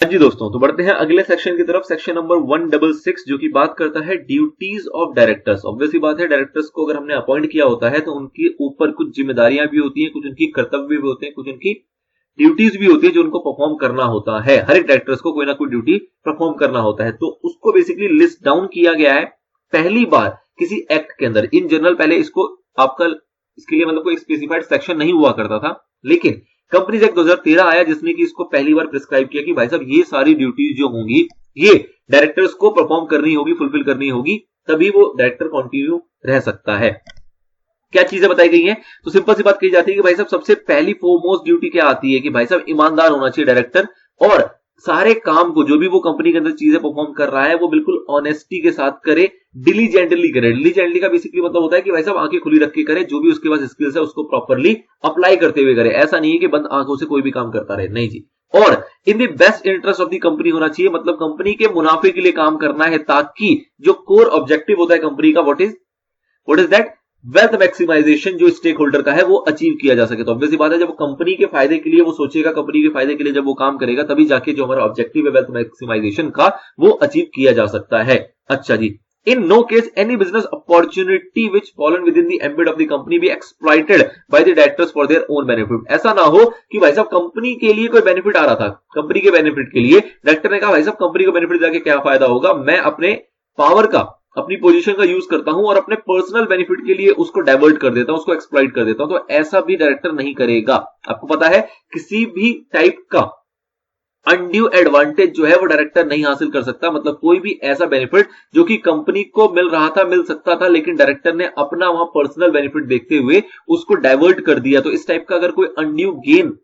हाँ जी दोस्तों, तो बढ़ते हैं अगले सेक्शन की तरफ। सेक्शन नंबर 166 जो कि बात करता है ड्यूटीज ऑफ डायरेक्टर्स। ऑब्वियसली बात है, डायरेक्टर्स को अगर हमने अपॉइंट किया होता है तो उनके ऊपर कुछ जिम्मेदारियां भी होती हैं, कुछ उनकी कर्तव्य भी होते हैं, कुछ उनकी ड्यूटीज भी होती है जो उनको परफॉर्म करना होता है। हर एक डायरेक्टर्स को कोई ना कोई ड्यूटी परफॉर्म करना होता है, तो उसको बेसिकली लिस्ट डाउन किया गया है पहली बार किसी एक्ट के अंदर। इन जनरल पहले इसको आपका इसके लिए मतलब कोई स्पेसिफाइड सेक्शन नहीं हुआ करता था, लेकिन कंपनीज एक्ट 2013 आया जिसने कि इसको पहली बार प्रिस्क्राइब किया कि भाई साहब ये सारी ड्यूटीज जो होंगी ये डायरेक्टर्स को परफॉर्म करनी होगी, फुलफिल करनी होगी, तभी वो डायरेक्टर कंटिन्यू रह सकता है। क्या चीजें बताई गई हैं? तो सिंपल सी बात कही जाती है कि भाई साहब सबसे पहली फोरमोस्ट ड्यूटी क्या आती है कि भाई साहब ईमानदार होना चाहिए डायरेक्टर, और सारे काम को जो भी वो कंपनी के अंदर चीजें परफॉर्म कर रहा है वो बिल्कुल ऑनेस्टी के साथ करे, डिलीजेंटली करे। डिलीजेंटली का बेसिकली मतलब होता है कि भाई साहब आंखें खुली रख के करे, जो भी उसके पास स्किल्स है उसको प्रॉपरली अप्लाई करते हुए करे। ऐसा नहीं है कि बंद आंखों से कोई भी काम करता रहे, नहीं जी। और इन the best interest of the company होना चाहिए, मतलब कंपनी के मुनाफे के लिए काम करना है, ताकि जो कोर ऑब्जेक्टिव होता है कंपनी का what is that wealth maximization जो स्टेक होल्डर का है वो अचीव किया जा सके। तो ऑब्वियसली बात है, जब कंपनी के फायदे के लिए वो सोचेगा, कंपनी के फायदे के लिए जब वो काम करेगा, तभी जाके जो हमारा ऑब्जेक्टिव है वेल्थ मैक्सिमाइजेशन का वो अचीव किया जा सकता है। अच्छा जी, in no case any business opportunity which fallen within the ambit of the company be exploited by the directors for their own benefit. ऐसा ना हो कि भाई साहब कंपनी के लिए कोई बेनिफिट आ रहा था, कंपनी के बेनिफिट के लिए डायरेक्टर ने कहा भाई साहब कंपनी को बेनिफिट जाके क्या फायदा होगा, मैं अपने पावर का, अपनी पोजीशन का यूज करता हूं और अपने पर्सनल बेनिफिट के लिए उसको डाइवर्ट कर देता हूं, उसको एक्सप्लॉइट कर देता हूं। तो ऐसा भी डायरेक्टर नहीं करेगा। आपको पता है किसी भी टाइप का अनड्यू एडवांटेज जो है वो डायरेक्टर नहीं हासिल कर सकता। मतलब कोई भी ऐसा बेनिफिट जो कि कंपनी को मिल रहा था, मिल सकता था, लेकिन डायरेक्टर ने अपना वहां पर्सनल बेनिफिट देखते हुए उसको डाइवर्ट कर दिया। तो इस टाइप का अगर कोई अनड्यू गेन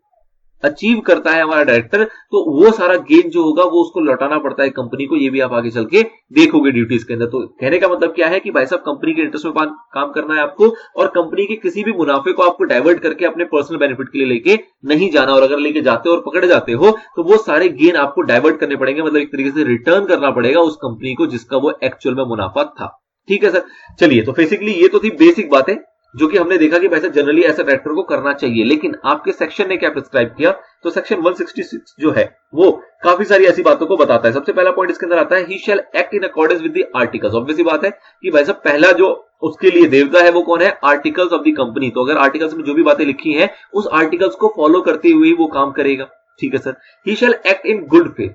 अचीव करता है हमारा डायरेक्टर, तो वो सारा गेन जो होगा वो उसको लौटाना पड़ता है कंपनी को। ये भी आप आगे चल के देखोगे ड्यूटीज के अंदर। तो कहने का मतलब क्या है कि भाई साहब कंपनी के इंटरेस्ट में काम करना है आपको, और कंपनी के किसी भी मुनाफे को आपको डाइवर्ट करके अपने पर्सनल बेनिफिट के लिए लेके नहीं जाना। और अगर लेके जाते हो और पकड़े जाते हो तो वो सारे गेन आपको डाइवर्ट करने पड़ेंगे, मतलब एक तरीके से रिटर्न करना पड़ेगा उस कंपनी को जिसका वो एक्चुअल में मुनाफा था। ठीक है सर, चलिए, तो बेसिकली ये तो थी बेसिक बातें जो कि हमने देखा कि वैसे जनरली ऐसा डायरेक्टर को करना चाहिए। लेकिन आपके सेक्शन ने क्या प्रिस्क्राइब किया? तो सेक्शन 166 जो है वो काफी सारी ऐसी बातों को बताता है। सबसे पहला पॉइंट इसके अंदर आता है, he shall act in accordance with the articles. Obviously बात है कि भाई साहब पहला जो उसके लिए देवता है वो कौन है? Articles of the company. तो अगर आर्टिकल्स में जो भी बातें लिखी हैं उस आर्टिकल्स को फॉलो करते हुए वो काम करेगा। ठीक है sir. He shall act in good faith,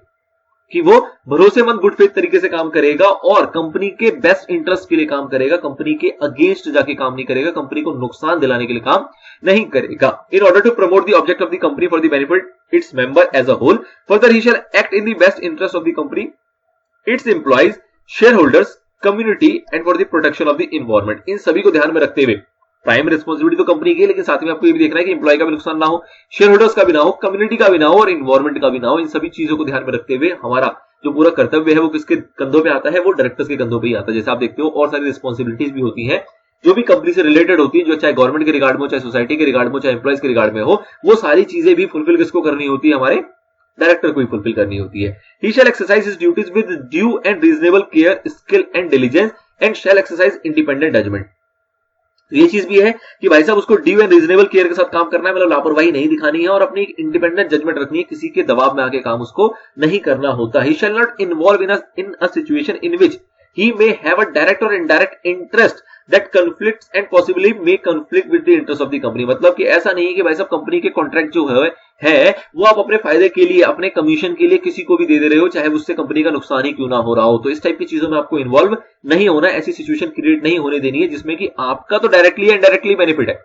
कि वो भरोसेमंद गुड फेथ तरीके से काम करेगा और कंपनी के बेस्ट इंटरेस्ट के लिए काम करेगा, कंपनी के अगेंस्ट जाके काम नहीं करेगा, कंपनी को नुकसान दिलाने के लिए काम नहीं करेगा। In order to promote the object of the company for the benefit its member as a whole. Further he shall act in the best interest of the company, its employees, share holders, community and for the protection of the environment. इन सभी को ध्यान में रखते हुए prime responsibility तो company की है, लेकिन साथ में आपको ये भी देखना है कि एम्प्लॉय का भी नुकसान ना हो, शेयर होल्डर्स का भी ना हो, कम्युनिटी का भी ना हो और इन्वायरमेंट का भी ना हो। इन सभी चीजों को ध्यान में रखते हुए हमारा जो पूरा कर्तव्य है वो किसके कंधों पे आता है? वो डायरेक्टर्स के कंधों पे ही आता है। जैसे आप देखते हो और सारी रिस्पांसिबिलिटीज भी होती हैं जो भी कंपनी से रिलेटेड होती है, जो चाहे गवर्नमेंट के रिगार्ड में हो, चाहे सोसाइटी के रिगार्ड में हो, चाहे एम्प्लॉयज के रिगार्ड में हो, वो सारी चीजें भी फुलफिल किसको करनी होती है? हमारे डायरेक्टर को ही फुलफिल करनी होती है। He shall exercise his duties with due and reasonable care, skill and diligence and shall exercise independent judgment. तो ये चीज भी है कि भाई साहब उसको ड्यू एंड रीजनेबल केयर के साथ काम करना है, मतलब लापरवाही नहीं दिखानी है और अपनी इंडिपेंडेंट जजमेंट रखनी है, किसी के दबाव में आके काम उसको नहीं करना होता। He shall not involve in a situation in which he may have a direct or indirect interest that conflicts and possibly may conflict with the interest of the company। मतलब कि ऐसा नहीं है कि भाई साहब कंपनी के कॉन्ट्रैक्ट जो है वो आप अपने फायदे के लिए, अपने कमीशन के लिए किसी को भी दे रहे हो, चाहे उससे कंपनी का नुकसान ही क्यों ना हो रहा हो। तो इस टाइप की चीजों में आपको इन्वॉल्व नहीं होना, ऐसी सिचुएशन क्रिएट नहीं होने देनी है जिसमें कि आपका तो डायरेक्टली या इनडायरेक्टली बेनिफिट है,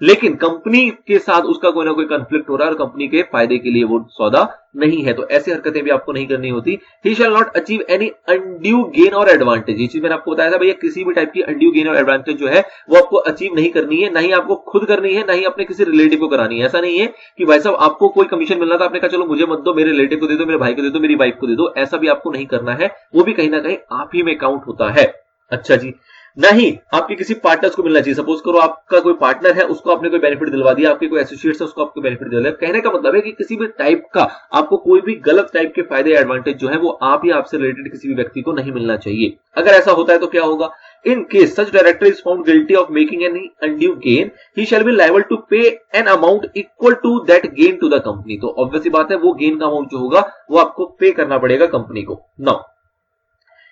लेकिन कंपनी के साथ उसका कोई ना कोई कंफ्लिक्ट हो रहा है और कंपनी के फायदे के लिए वो सौदा नहीं है। तो ऐसी हरकतें भी आपको नहीं करनी होती। He shall not achieve any undue gain और एडवांटेज। ये चीज मैंने आपको बताया था भैया, किसी भी टाइप की अनड्यू गेन और एडवांटेज जो है वो आपको अचीव नहीं करनी है, ना ही आपको खुद करनी है, ना ही अपने किसी रिलेटिव को करानी है। ऐसा नहीं है कि भाई साहब आपको कोई कमीशन मिलना था, आपने कहा चलो मुझे मत दो, मेरे रिलेटिव को दे दो, मेरे भाई को दे दो, मेरी वाइफ को दे दो। ऐसा भी आपको नहीं करना है, वो भी कहीं ना कहीं आप ही में काउंट होता है। अच्छा जी, नहीं आपके किसी पार्टनर्स को मिलना चाहिए। सपोज करो आपका कोई पार्टनर है, उसको आपने कोई बेनिफिट दिलवा दिया, आपके कोई एसोसिएट्स है उसको आपको बेनिफिट दिलवा दिया। कहने का मतलब है कि किसी भी टाइप का आपको कोई भी गलत टाइप के फायदे एडवांटेज जो है वो आप या आपसे रिलेटेड किसी भी व्यक्ति को नहीं मिलना चाहिए। अगर ऐसा होता है तो क्या होगा? In case such director is found guilty of making any undue gain, he shall be liable to pay an amount equal to that gain to the company. तो ऑब्वियस सी बात है, वो गेन का अमाउंट जो होगा वो आपको पे करना पड़ेगा कंपनी को. Now,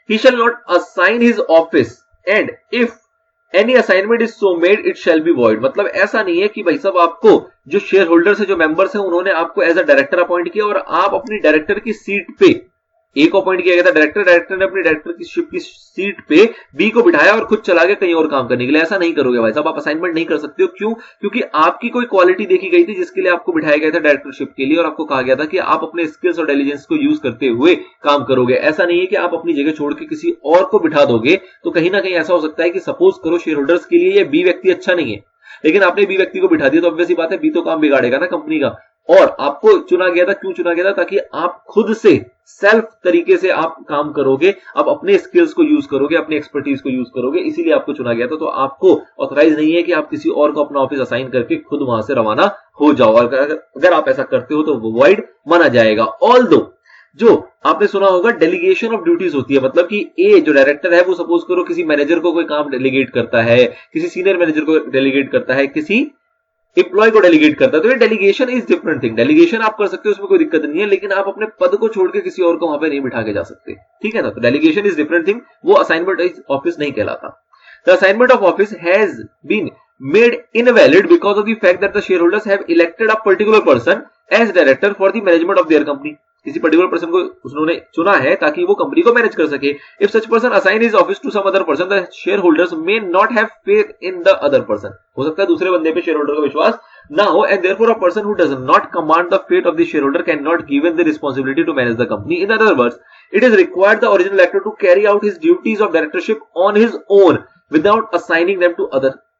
he shall not assign his office, and if any assignment is so made, it shall be void. मतलब ऐसा नहीं है कि भाई साहब आपको जो शेयर होल्डर्स है, जो मेंबर्स हैं, उन्होंने आपको एज अ डायरेक्टर अपॉइंट किया और आप अपनी डायरेक्टर की सीट पे ए को अपॉइंट किया गया था डायरेक्टर ने अपनी डायरेक्टरशिप की सीट पे बी को बिठाया और खुद चला गया कहीं और काम करने के लिए. ऐसा नहीं करोगे भाई साहब, आप असाइनमेंट नहीं कर सकते हो. क्यों? क्योंकि आपकी कोई क्वालिटी देखी गई थी जिसके लिए आपको बिठाया गया था डायरेक्टरशिप के लिए, और आपको कहा गया था कि आप अपने स्किल्स और इंटेलिजेंस को यूज करते हुए काम करोगे. ऐसा नहीं है कि आप अपनी जगह छोड़ के किसी और को बिठा दोगे. तो कहीं ना कहीं ऐसा हो सकता है कि सपोज करो शेयर होल्डर्स के लिए ये बी व्यक्ति अच्छा नहीं है, लेकिन आपने बी व्यक्ति को बिठा दिया, तो ऑब्वियस सी बात है बी तो काम बिगाड़ेगा ना कंपनी का. और आपको चुना गया था, क्यों चुना गया था? ताकि आप खुद से सेल्फ तरीके से आप काम करोगे, आप अपने स्किल्स को यूज करोगे, अपने एक्सपर्टीज को यूज करोगे, इसीलिए आपको चुना गया था. तो आपको ऑथराइज नहीं है कि आप किसी और को अपना ऑफिस असाइन करके खुद वहां से रवाना हो जाओ. और अगर आप ऐसा करते हो तो वो वॉइड माना जाएगा. ऑल्दो जो आपने सुना होगा डेलीगेशन ऑफ ड्यूटीज होती है, मतलब कि ए जो डायरेक्टर है वो सपोज करो किसी मैनेजर को कोई काम डेलीगेट करता है, किसी सीनियर मैनेजर को डेलीगेट करता है, किसी एम्प्लॉय को डेलीगेट करता है. तो ये delegation is different thing. Delegation आप कर सकते हो, उसमें कोई दिक्कत नहीं है, लेकिन आप अपने पद को छोड़ के किसी और को वहां पे नहीं बिठा के जा सकते. ठीक है ना? तो डेलीगेशन इज डिफरेंट थिंग, वो असाइनमेंट ऑफिस नहीं कहलाता. The assignment of office has been made invalid because of the fact that the shareholders have elected a particular person as director for the management of their company. किसी particular person को उन्होंने चुना है ताकि वो company को manage कर सके. If such person assign his office to some other person, the share holders may not have faith in the other person. हो सकता है दूसरे बंदे पे शेयर होल्डर का विश्वास ना हो, and therefore a person who does not command the fate of the share holder can not given the responsibility to manage the company. In other words, it is required the original actor to carry out his duties of directorship on his own without assigning them to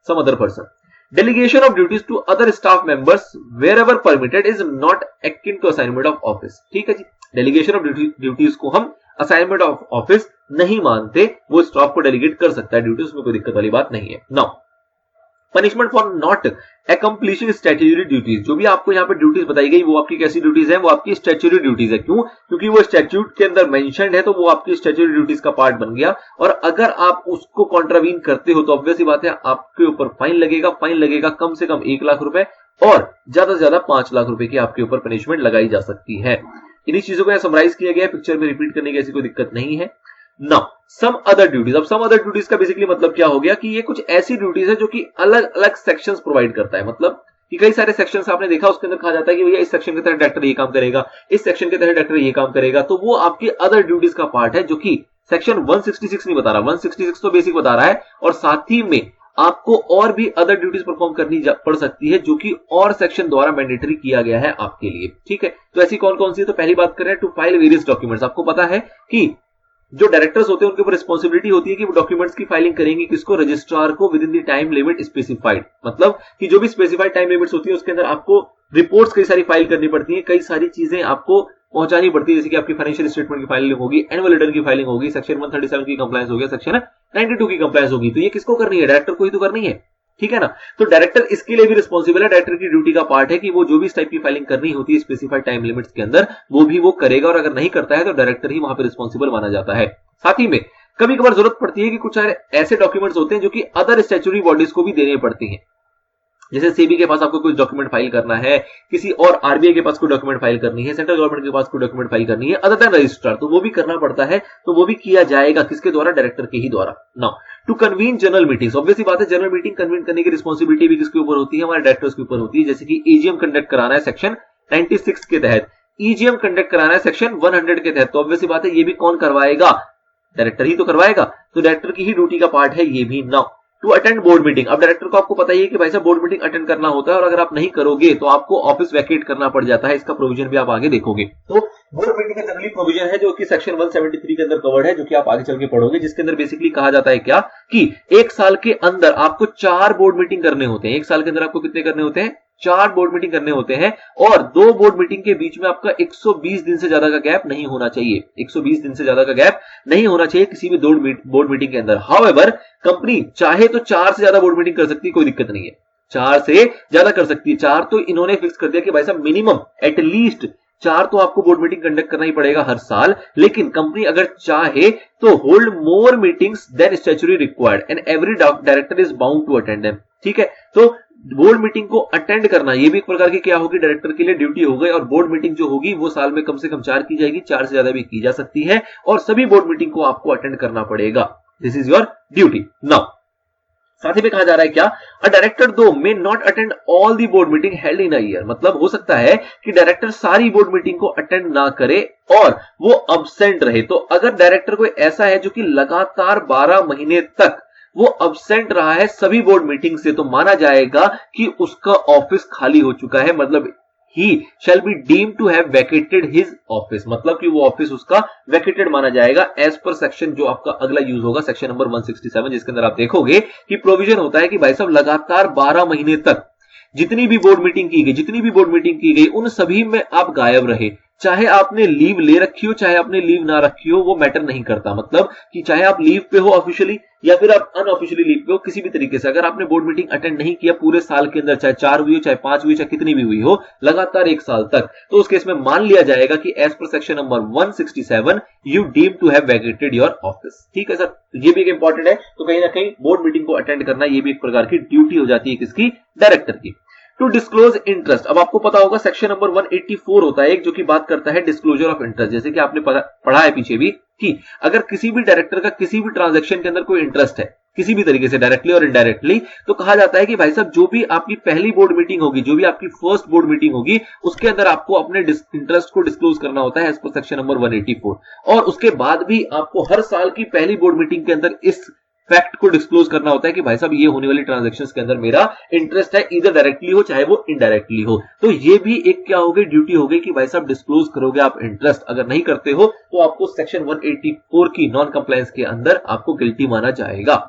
some other person. Delegation of duties to other staff members wherever permitted is not akin to assignment of office. ठीक है जी, delegation of duties को हम assignment of office नहीं मानते. वो staff को delegate कर सकता है ड्यूटीज में, कोई दिक्कत वाली बात नहीं है. Now, punishment for not accomplishing statutory duties. जो भी आपको यहाँ पे ड्यूटीज बताई गई वो आपकी कैसी ड्यूटीज है? वो आपकी स्टैट्यूटरी ड्यूटीज है. क्यों? क्योंकि वो स्टैट्यूट के अंदर मेंशन्ड है, तो वो आपकी स्टैट्यूटरी ड्यूटीज का पार्ट बन गया. और अगर आप उसको कॉन्ट्रावीन करते हो तो ऑब्वियस बात है आपके ऊपर फाइन लगेगा. फाइन लगेगा कम से कम 1 लाख रुपए और ज्यादा से ज्यादा 5 लाख रुपए की आपके ऊपर पनिशमेंट लगाई जा सकती है. इन्हीं चीजों को समराइज किया गया है, पिक्चर में रिपीट करने की ऐसी कोई दिक्कत नहीं है. Now, some other duties. अब सम अदर ड्यूटीज का बेसिकली मतलब क्या हो गया कि ये कुछ ऐसी ड्यूटीज है जो कि अलग अलग सेक्शंस प्रोवाइड करता है. मतलब कि कई सारे सेक्शंस आपने देखा, उसके अंदर कहा जाता है कि भैया इस सेक्शन के तहत डायरेक्टर ये काम करेगा, इस सेक्शन के तहत डायरेक्टर ये काम करेगा. तो वो आपकी अदर ड्यूटीज का पार्ट है, जो कि सेक्शन 166 नहीं बता रहा. 166 तो बेसिक बता रहा है, और साथ ही में आपको और भी अदर ड्यूटीज परफॉर्म करनी पड़ सकती है, जो कि और सेक्शन द्वारा मैंडेटरी किया गया है आपके लिए. ठीक है, तो ऐसी कौन कौन सी है? तो पहली बात करें टू फाइल वेरियस डॉक्यूमेंट्स. आपको पता है कि जो डायरेक्टर्स होते हैं उनके ऊपर रिस्पांसिबिलिटी होती है कि वो डॉक्यूमेंट्स की फाइलिंग करेंगे, किसको? रजिस्ट्रार को, with in the time limit specified. मतलब कि जो भी स्पेसिफाइड टाइम लिमिट्स होती है उसके अंदर आपको रिपोर्ट्स कई सारी फाइल करनी पड़ती है, कई सारी चीजें आपको पहुंचानी पड़ती है, जैसे कि आपकी फाइनेंशियल स्टेटमेंट की फाइलिंग होगी, एनुअल रिटर्न की फाइलिंग होगी, सेक्शन 137 की कंप्लायंस होगी, सेक्शन 92 की कंप्लायंस होगी. तो ये किसको करनी है? डायरेक्टर को ही तो करनी है. ठीक है ना? तो डायरेक्टर इसके लिए भी रिस्पांसिबल है. डायरेक्टर की ड्यूटी का पार्ट है कि वो जो भी इस टाइप की फाइलिंग करनी होती है स्पेसिफाइड टाइम लिमिट्स के अंदर, वो भी वो करेगा. और अगर नहीं करता है तो डायरेक्टर ही वहां पर रिस्पांसिबल माना जाता है. साथ ही में कभी कभार जरूरत पड़ती है कि कुछ ऐसे डॉक्यूमेंट्स होते हैं जो कि अदर स्टैट्यूटरी बॉडीज को भी देने पड़ते हैं. जैसे सेबी के पास आपको कोई डॉक्यूमेंट फाइल करना है, किसी और आरबीआई के पास कोई डॉक्यूमेंट फाइल करनी है, सेंट्रल गवर्नमेंट के पास कोई डॉक्यूमेंट फाइल करनी है अदर देन रजिस्ट्रार, तो वो भी करना पड़ता है. तो वो भी किया जाएगा किसके द्वारा? डायरेक्टर के ही द्वारा. Now, to convene general meetings. Obviously बात है जनरल मीटिंग कन्वीन करने की रिस्पांसिबिलिटी भी किसके ऊपर होती है? हमारे डायरेक्टर्स के ऊपर होती है. जैसे कि ईजीएम कंडक्ट कराना है सेक्शन 96 के तहत, ईजीएम कंडक्ट कराना है सेक्शन 100 के तहत. तो ऑब्वियसली बात है ये भी कौन करवाएगा? डायरेक्टर ही तो करवाएगा. तो डायरेक्टर की ही ड्यूटी का पार्ट है ये भी. Now, to attend board meeting. अब डायरेक्टर को आपको पता ही है कि भाई साहब बोर्ड मीटिंग अटेंड करना होता है, और अगर आप नहीं करोगे तो आपको ऑफिस वैकेट करना पड़ जाता है. इसका प्रोविजन भी आप आगे देखोगे. तो बोर्ड मीटिंग का जनरली प्रोविजन है जो कि सेक्शन 173 के अंदर कवर्ड है, जो कि आप आगे चल के पढ़ोगे, जिसके अंदर बेसिकली कहा जाता है क्या कि 1 साल के अंदर आपको 4 बोर्ड मीटिंग करने होते हैं. 1 साल के अंदर आपको कितने करने होते हैं? 4 बोर्ड मीटिंग करने होते हैं. और 2 बोर्ड मीटिंग के बीच में आपका 120 दिन से ज्यादा का गैप नहीं होना चाहिए. 120 दिन से ज्यादा का गैप नहीं होना चाहिए किसी भी बोर्ड मीटिंग के अंदर. हाउएवर, कंपनी चाहे तो 4 से ज्यादा बोर्ड मीटिंग कर सकती है, कोई दिक्कत नहीं है. 4 से ज्यादा कर सकती है. 4 तो इन्होंने फिक्स कर दिया कि भाई साहब मिनिमम एटलीस्ट 4 तो आपको बोर्ड मीटिंग कंडक्ट करना ही पड़ेगा हर साल, लेकिन कंपनी अगर चाहे तो hold more meetings than statutory required and every director is bound to attend them. ठीक है, तो बोर्ड मीटिंग को अटेंड करना ये भी एक प्रकार की क्या होगी, डायरेक्टर के लिए ड्यूटी हो गई। और बोर्ड मीटिंग जो होगी वो साल में कम से कम 4 की जाएगी, 4 से ज्यादा भी की जा सकती है, और सभी बोर्ड मीटिंग को आपको अटेंड करना पड़ेगा। This is your duty. Now साथ ही में कहा जा रहा है क्या, अ डायरेक्टर दो may not attend all the board meeting held in a year. मतलब हो सकता है कि डायरेक्टर सारी बोर्ड मीटिंग को अटेंड ना करे और वो अब्सेंट रहे। तो अगर डायरेक्टर कोई ऐसा है जो कि लगातार 12 महीने तक वो अब्सेंट रहा है सभी बोर्ड मीटिंग से, तो माना जाएगा कि उसका ऑफिस खाली हो चुका है। मतलब he shall be deemed to have vacated his office, मतलब कि वो ऑफिस उसका वैकेटेड माना जाएगा एज पर सेक्शन जो आपका अगला यूज होगा, सेक्शन नंबर 167, जिसके अंदर आप देखोगे कि प्रोविजन होता है कि भाई साहब लगातार 12 महीने तक जितनी भी बोर्ड मीटिंग की गई उन सभी में आप गायब रहे। चाहे आपने लीव ले रखी हो, चाहे आपने लीव ना रखी हो, वो मैटर नहीं करता। मतलब कि चाहे आप लीव पे हो ऑफिशियली या फिर आप अनऑफिशियली लीव पे हो, किसी भी तरीके से अगर आपने बोर्ड मीटिंग अटेंड नहीं किया पूरे साल के अंदर, चाहे 4 हुई हो, चाहे 5 हुई, चाहे कितनी भी हुई हो, लगातार 1 साल तक, तो उस केस में मान लिया जाएगा कि as per section number 167 you deem to have vacated your office. ठीक है सर, ये भी एक इंपॉर्टेंट है। तो कहीं ना कहीं बोर्ड मीटिंग को अटेंड करना ये भी एक प्रकार की ड्यूटी हो जाती है किसकी, डायरेक्टर की। टू डिस्क्लोज इंटरेस्ट, अब आपको पता होगा सेक्शन नंबर 184 होता है एक, जो कि बात करता है डिस्क्लोजर ऑफ इंटरेस्ट। जैसे कि आपने पढ़ा है पीछे भी कि अगर किसी भी डायरेक्टर का किसी भी ट्रांजैक्शन के अंदर कोई इंटरेस्ट है किसी भी तरीके से डायरेक्टली और इनडायरेक्टली, तो कहा जाता है कि भाई साहब जो भी आपकी पहली बोर्ड मीटिंग होगी, जो भी आपकी फर्स्ट बोर्ड मीटिंग होगी, उसके अंदर आपको अपने इंटरेस्ट को डिस्क्लोज करना होता है एज पर सेक्शन नंबर 184। और उसके बाद भी आपको हर साल की पहली बोर्ड मीटिंग के अंदर इस फैक्ट को डिस्क्लोज करना होता है कि भाई साहब ये होने वाली ट्रांजैक्शंस के अंदर मेरा इंटरेस्ट है, इधर डायरेक्टली हो चाहे वो इनडायरेक्टली हो। तो ये भी एक क्या हो गई, ड्यूटी हो गई कि भाई साहब डिस्क्लोज करोगे आप इंटरेस्ट। अगर नहीं करते हो तो आपको सेक्शन 184 की नॉन कंप्लायंस के अंदर आपको गिल्टी माना जाएगा।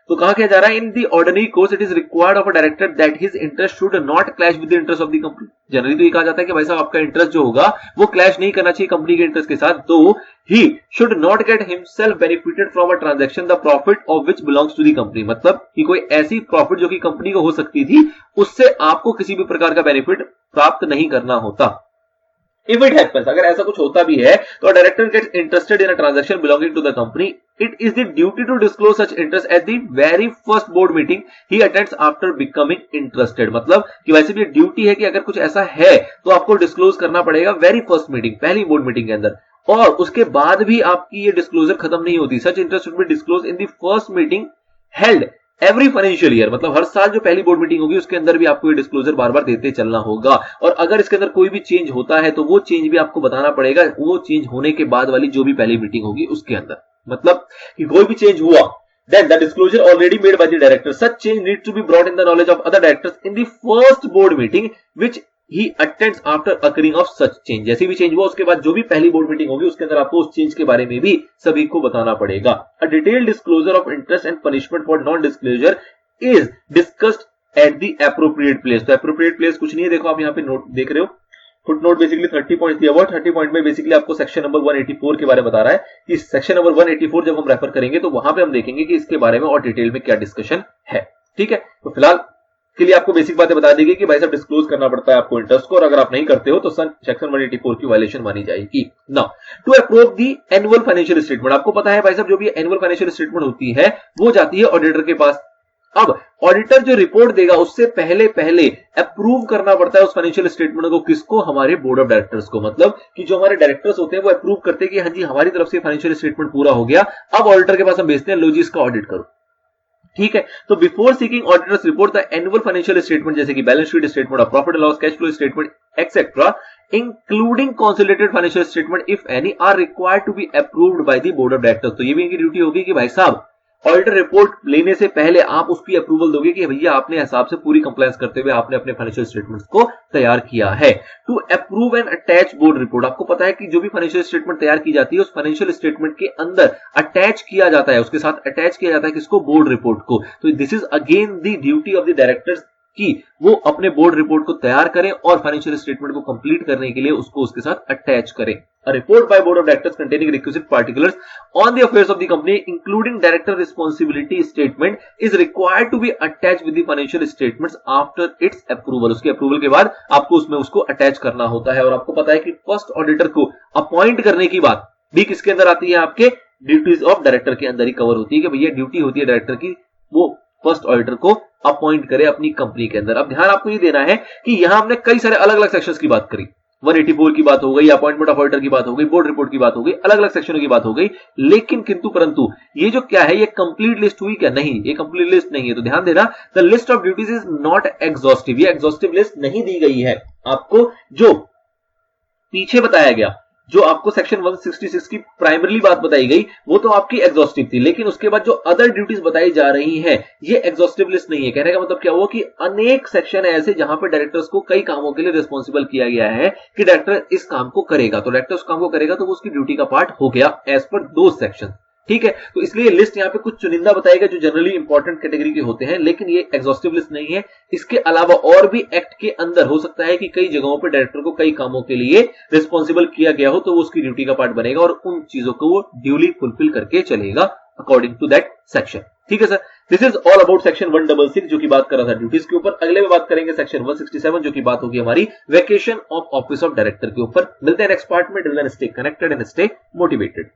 तो कहा क्या जा रहा है, in the ordinary course it is required of a director that his interest should not clash with the interest of the company. Generally तो ये कहा जाता है कि भाई साहब आपका इंटरेस्ट जो होगा वो क्लैश नहीं करना चाहिए कंपनी के इंटरेस्ट के साथ। तो he should not get himself benefited from a transaction the profit of which belongs to the company. मतलब कि कोई ऐसी प्रॉफिट जो कि कंपनी को हो सकती थी, उससे आपको किसी भी प्रकार का बेनिफिट प्राप्त नहीं करना होता। If it happens, अगर ऐसा कुछ होता भी है, तो director gets interested in a transaction belonging to the company, it is the duty to disclose such interest at the very first board meeting he attends after becoming interested. मतलब कि वैसे भी ड्यूटी है कि अगर कुछ ऐसा है तो आपको डिस्क्लोज करना पड़ेगा वेरी फर्स्ट मीटिंग, पहली बोर्ड मीटिंग के अंदर, और उसके बाद भी आपकी ये डिस्क्लोजर खत्म नहीं होती। Such interest should be disclose in the first meeting held every financial year. मतलब हर साल जो पहली बोर्ड मीटिंग होगी उसके अंदर भी आपको ये डिस्क्लोजर बार बार देते चलना होगा। और अगर इसके अंदर कोई भी चेंज होता है तो वो चेंज भी आपको बताना पड़ेगा, वो चेंज होने के बाद वाली जो भी पहली मीटिंग होगी उसके अंदर। मतलब कि कोई भी चेंज हुआ, then the disclosure already made by the director, such change needs to be brought in the knowledge of other directors in the first board meeting which he attends after occurring of such change। जैसे भी change हुआ उसके बाद जो भी पहली board meeting होगी उसके अंदर आपको उस चेंज के बारे में भी सभी को बताना पड़ेगा। A detailed disclosure of interest and punishment for non disclosure is discussed at the appropriate place। तो appropriate place कुछ नहीं है, देखो आप यहाँ पे नोट देख रहे हो, फुट नोट बेसिकली 30 पॉइंट दिया हुआ। 30 पॉइंट में बेसिकली आपको सेक्शन नंबर 184 के बारे में बता रहा है कि सेक्शन नंबर 184 जब हम रेफर करेंगे तो वहां पे हम देखेंगे कि इसके बारे में और डिटेल में क्या डिस्कशन है। ठीक है, तो फिलहाल के लिए आपको बेसिक बातें बता दी गई कि भाई साहब डिस्क्लोज करना पड़ता है आपको इंटरेस्ट को, और अगर आप नहीं करते हो तो सेक्शन 184 की वायलेशन मानी जाएगी। Now to approve the annual financial statement, आपको पता है भाई साहब जो भी एनुअल फाइनेंशियल स्टेटमेंट होती है वो जाती है ऑडिटर के पास। अब ऑडिटर जो रिपोर्ट देगा उससे पहले अप्रूव करना पड़ता है उस फाइनेंशियल स्टेटमेंट को, किसको, हमारे बोर्ड ऑफ डायरेक्टर्स को। मतलब कि जो हमारे डायरेक्टर्स होते हैं वो अप्रूव करते हैं कि हाँ जी हमारी तरफ से फाइनेंशियल स्टेटमेंट पूरा हो गया, अब ऑडिटर के पास हम भेजते हैं, लो जी इसका ऑडिट करो। ठीक है, तो before seeking auditors report the annual financial statement जैसे कि balance sheet statement of profit and loss, cash flow statement etcetera including consolidated financial statement if any are required to be approved by the board of directors. तो ये भी इनकी duty होगी कि भाई साहब ऑडिटर रिपोर्ट लेने से पहले आप उसकी अप्रूवल दोगे कि भैया आपने हिसाब से पूरी कंप्लायंस करते हुए आपने अपने फाइनेंशियल स्टेटमेंट्स को तैयार किया है। To approve and attach board report, आपको पता है कि जो भी फाइनेंशियल स्टेटमेंट तैयार की जाती है उस फाइनेंशियल स्टेटमेंट के अंदर अटैच किया जाता है, उसके साथ अटैच किया जाता है किसको, बोर्ड रिपोर्ट को। तो this is again the duty of the directors कि वो अपने बोर्ड रिपोर्ट को तैयार करें और फाइनेंशियल स्टेटमेंट को कंप्लीट करने के लिए उसको उसके साथ अटैच करें। A report by board of directors containing requisite particulars on the affairs of the company, including director responsibility statement, is required to be attached with the financial statements after its approval. उसके approval के बाद आपको उसमें उसको attach करना होता है। और आपको पता है कि फर्स्ट ऑडिटर को अपॉइंट करने की बात भी किसके अंदर आती है, आपके ड्यूटीज ऑफ डायरेक्टर के अंदर ही कवर होती है कि भैया ड्यूटी होती है डायरेक्टर की वो फर्स्ट ऑडिटर को अपॉइंट करे अपनी कंपनी के अंदर। अब ध्यान आपको ये देना है कि यहां हमने कई सारे अलग अलग सेक्शंस की बात करी, 184 की बात हो गई, अपॉइंटमेंट ऑफ ऑडिटर की बात हो गई, बोर्ड रिपोर्ट की बात हो गई, अलग अलग सेक्शनों की बात हो गई, लेकिन किंतु परंतु ये जो क्या है, ये कंप्लीट लिस्ट हुई क्या? नहीं, ये कंप्लीट लिस्ट नहीं है। तो ध्यान देना, the list of duties is not exhaustive, ये एग्जॉस्टिव लिस्ट नहीं दी गई है आपको। जो पीछे बताया गया, जो आपको सेक्शन 166 की प्राइमरी बात बताई गई, वो तो आपकी एग्जॉस्टिव थी, लेकिन उसके बाद जो अदर ड्यूटीज बताई जा रही हैं, ये एग्जॉस्टिव लिस्ट नहीं है। कहने का मतलब क्या हुआ कि अनेक सेक्शन है ऐसे जहां पे डायरेक्टर्स को कई कामों के लिए रिस्पॉन्सिबल किया गया है कि डायरेक्टर इस काम को करेगा, तो डायरेक्टर उस काम को करेगा तो वो उसकी ड्यूटी का पार्ट हो गया एज पर दो सेक्शन। ठीक है, तो इसलिए लिस्ट यहां पे कुछ चुनिंदा बताएगा जो जनरली इंपॉर्टेंट कैटेगरी के होते हैं, लेकिन ये एग्जॉस्टिव लिस्ट नहीं है। इसके अलावा और भी एक्ट के अंदर हो सकता है कि कई जगहों पे डायरेक्टर को कई कामों के लिए रिस्पॉन्सिबल किया गया हो, तो वो उसकी ड्यूटी का पार्ट बनेगा और उन चीजों को वो ड्यूली फुलफिल करके चलेगा अकॉर्डिंग टू दैट सेक्शन। ठीक है sir, this is all about section 166 जो की बात कर रहा था ड्यूटीज के ऊपर। अगले में बात करेंगे सेक्शन 167 जो की बात होगी हमारी vacation of office of director के ऊपर। मिलते हैं नेक्स्ट पार्ट में। Till then stay connected and stay motivated.